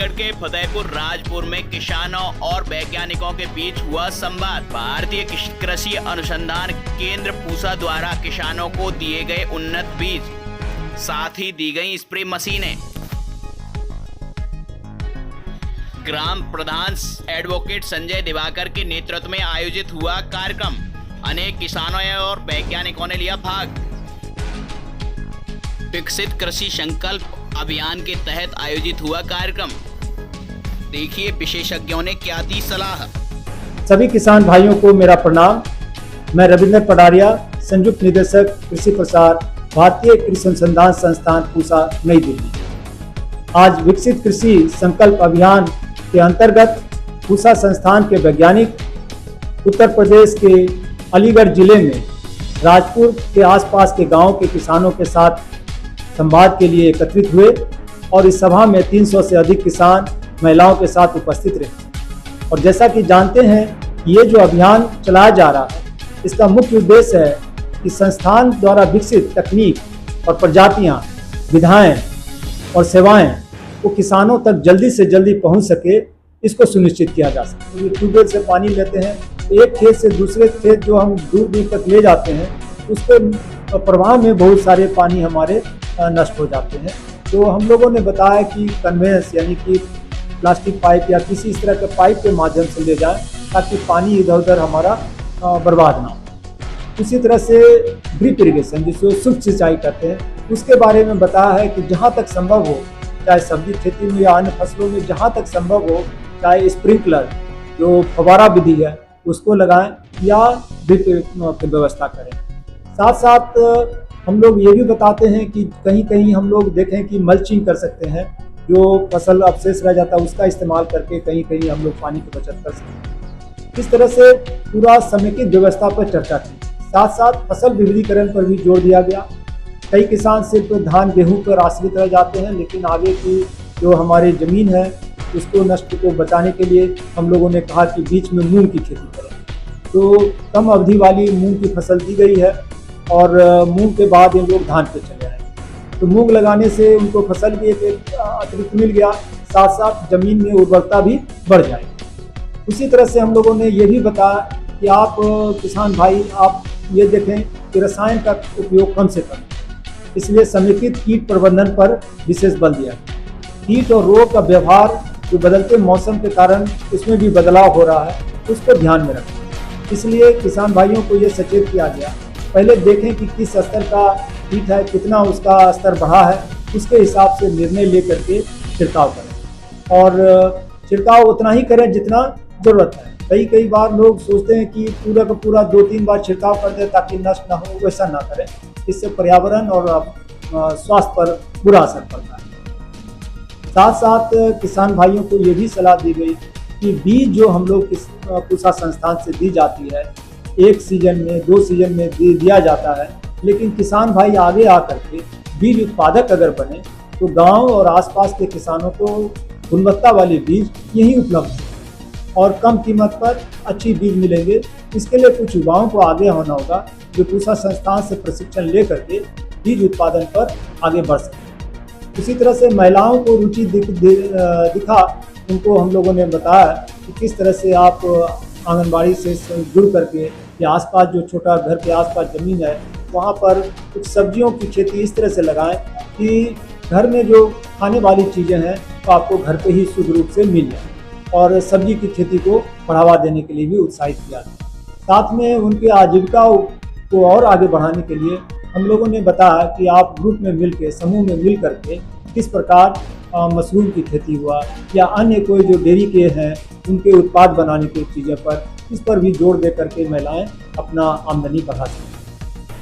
अलीगढ़ के फतेहपुर राजपुर में किसानों और वैज्ञानिकों के बीच हुआ संवाद। भारतीय कृषि अनुसंधान केंद्र पूसा द्वारा किसानों को दिए गए उन्नत बीज, साथ ही दी गई स्प्रे मशीनें। ग्राम प्रधान एडवोकेट संजय दिवाकर के नेतृत्व में आयोजित हुआ कार्यक्रम। अनेक किसानों और वैज्ञानिकों ने लिया भाग। विकसित कृषि संकल्प अभियान के तहत आयोजित हुआ कार्यक्रम। देखिए विशेषज्ञों ने क्या दी सलाह। सभी किसान भाइयों को मेरा प्रणाम। मैं रविंद्र पडारिया, संयुक्त निदेशक कृषि प्रसार, भारतीय कृषि अनुसंधान संस्थान पूसा, नई दिल्ली। आज विकसित कृषि संकल्प अभियान के अंतर्गत पूसा संस्थान के वैज्ञानिक उत्तर प्रदेश के अलीगढ़ जिले में राजपुर के आसपास के गांवों के किसानों के साथ संवाद के लिए एकत्रित हुए और इस सभा में 300 से अधिक किसान महिलाओं के साथ उपस्थित रहे। और जैसा कि जानते हैं, ये जो अभियान चलाया जा रहा है, इसका मुख्य उद्देश्य है कि संस्थान द्वारा विकसित तकनीक और प्रजातियां, विधाएं और सेवाएं वो किसानों तक जल्दी से जल्दी पहुंच सके, इसको सुनिश्चित किया जा सके। ट्यूबवेल से पानी लेते हैं, एक खेत से दूसरे खेत जो हम दूर दूर तक ले जाते हैं, उसके प्रवाह में बहुत सारे पानी हमारे नष्ट हो जाते हैं। तो हम लोगों ने बताया कि कन्वेंस यानी कि प्लास्टिक पाइप या किसी इस तरह के पाइप के माध्यम से ले जाएं, ताकि पानी इधर उधर हमारा बर्बाद ना हो। उसी तरह से ड्रिप इरिगेशन, जिसको सूक्ष्म सिंचाई कहते हैं, उसके बारे में बताया है कि जहाँ तक संभव हो, चाहे सब्जी खेती में या अन्य फसलों में जहाँ तक संभव हो, चाहे स्प्रिंकलर जो फव्वारा विधि है उसको लगाएं या ड्रिप की व्यवस्था करें। साथ साथ हम लोग ये भी बताते हैं कि कहीं कहीं हम लोग देखें कि मल्चिंग कर सकते हैं, जो फसल अवशेष रह जाता है उसका इस्तेमाल करके कहीं कहीं हम लोग पानी की बचत कर सकते हैं। इस तरह से पूरा समेकित व्यवस्था पर चर्चा की। साथ साथ फसल विविधीकरण पर भी जोर दिया गया। कई किसान सिर्फ धान गेहूं पर आश्रित रह जाते हैं, लेकिन आगे की जो हमारी ज़मीन है उसको नष्ट को बचाने के लिए हम लोगों ने कहा कि बीच में मूंग की खेती करें। तो कम अवधि वाली मूंग की फसल दी गई है और मूंग के बाद इन लोग धान पे चले आए। तो मूंग लगाने से उनको फसल भी एक अतिरिक्त मिल गया, साथ साथ जमीन में उर्वरता भी बढ़ जाएगी। उसी तरह से हम लोगों ने ये भी बताया कि आप किसान भाई, आप ये देखें कि रसायन का उपयोग कम से कम, इसलिए समेकित कीट प्रबंधन पर विशेष बल दिया। कीट और रोग का व्यवहार जो बदलते मौसम के कारण उसमें भी बदलाव हो रहा है, उस पर ध्यान में रखें। इसलिए किसान भाइयों को ये सचेत किया गया, पहले देखें कि किस स्तर का कीट है, कितना उसका स्तर बढ़ा है, उसके हिसाब से निर्णय लेकर के छिड़काव करें और छिड़काव उतना ही करें जितना ज़रूरत है। कई बार लोग सोचते हैं कि पूरा का पूरा 2-3 बार छिड़काव कर दें ताकि नष्ट ना हो, वैसा ना करें। इससे पर्यावरण और स्वास्थ्य पर बुरा असर पड़ता है। साथ साथ किसान भाइयों को ये भी सलाह दी गई कि बीज जो हम लोग पूसा संस्थान से दी जाती है, एक सीजन में 2 सीजन में दिया जाता है, लेकिन किसान भाई आगे आकर के बीज उत्पादक अगर बने तो गांव और आसपास के किसानों को गुणवत्ता वाले बीज यहीं उपलब्ध हैं और कम कीमत पर अच्छी बीज मिलेंगे। इसके लिए कुछ युवाओं को आगे होना होगा जो पूसा संस्थान से प्रशिक्षण लेकर के बीज उत्पादन पर आगे बढ़ सकें। उसी तरह से महिलाओं को रुचि दिखा, उनको हम लोगों ने बताया कि किस तरह से आप आंगनबाड़ी से जुड़ करके या आसपास जो छोटा घर के आसपास ज़मीन है वहाँ पर कुछ सब्जियों की खेती इस तरह से लगाएं कि घर में जो खाने वाली चीज़ें हैं तो आपको घर पे ही शुद्ध रूप से मिल जाए, और सब्जी की खेती को बढ़ावा देने के लिए भी उत्साहित किया। साथ में उनकी आजीविका को और आगे बढ़ाने के लिए हम लोगों ने बताया कि आप ग्रुप में मिलकर, समूह में मिल करके किस प्रकार मशरूम की खेती हुआ या अन्य कोई जो डेयरी के हैं उनके उत्पाद बनाने की चीज़ों पर, इस पर भी जोर दे करके महिलाएं अपना आमदनी बढ़ा सकें।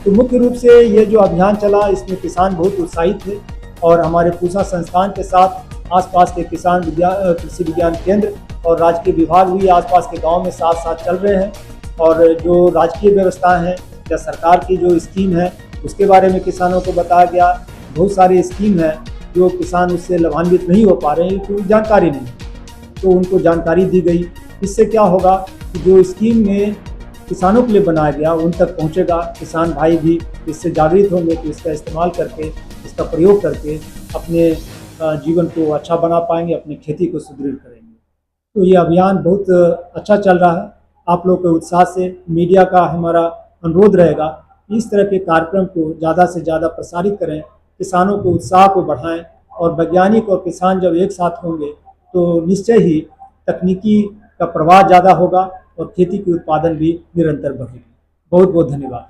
तो मुख्य रूप से ये जो अभियान चला, इसमें किसान बहुत उत्साहित थे और हमारे पूसा संस्थान के साथ आसपास के किसान कृषि विज्ञान केंद्र और राजकीय विभाग भी आसपास के गाँव में साथ साथ चल रहे हैं। और जो राजकीय व्यवस्था है या सरकार की जो स्कीम है उसके बारे में किसानों को बताया गया। बहुत सारी स्कीम है जो किसान उससे लाभान्वित नहीं हो पा रहे हैं क्योंकि जानकारी नहीं, तो उनको जानकारी दी गई। इससे क्या होगा कि जो स्कीम में किसानों के लिए बनाया गया उन तक पहुंचेगा, किसान भाई भी इससे जागृत होंगे कि इसका इस्तेमाल करके, इसका प्रयोग करके अपने जीवन को अच्छा बना पाएंगे, अपनी खेती को सुदृढ़ करेंगे। तो ये अभियान बहुत अच्छा चल रहा है। आप लोग के उत्साह से मीडिया का हमारा अनुरोध रहेगा, इस तरह के कार्यक्रम को ज़्यादा से ज़्यादा प्रसारित करें, किसानों को उत्साह को बढ़ाएं, और वैज्ञानिक और किसान जब एक साथ होंगे तो निश्चय ही तकनीकी का प्रवाह ज़्यादा होगा और खेती की उत्पादन भी निरंतर बढ़ेगी। बहुत बहुत धन्यवाद।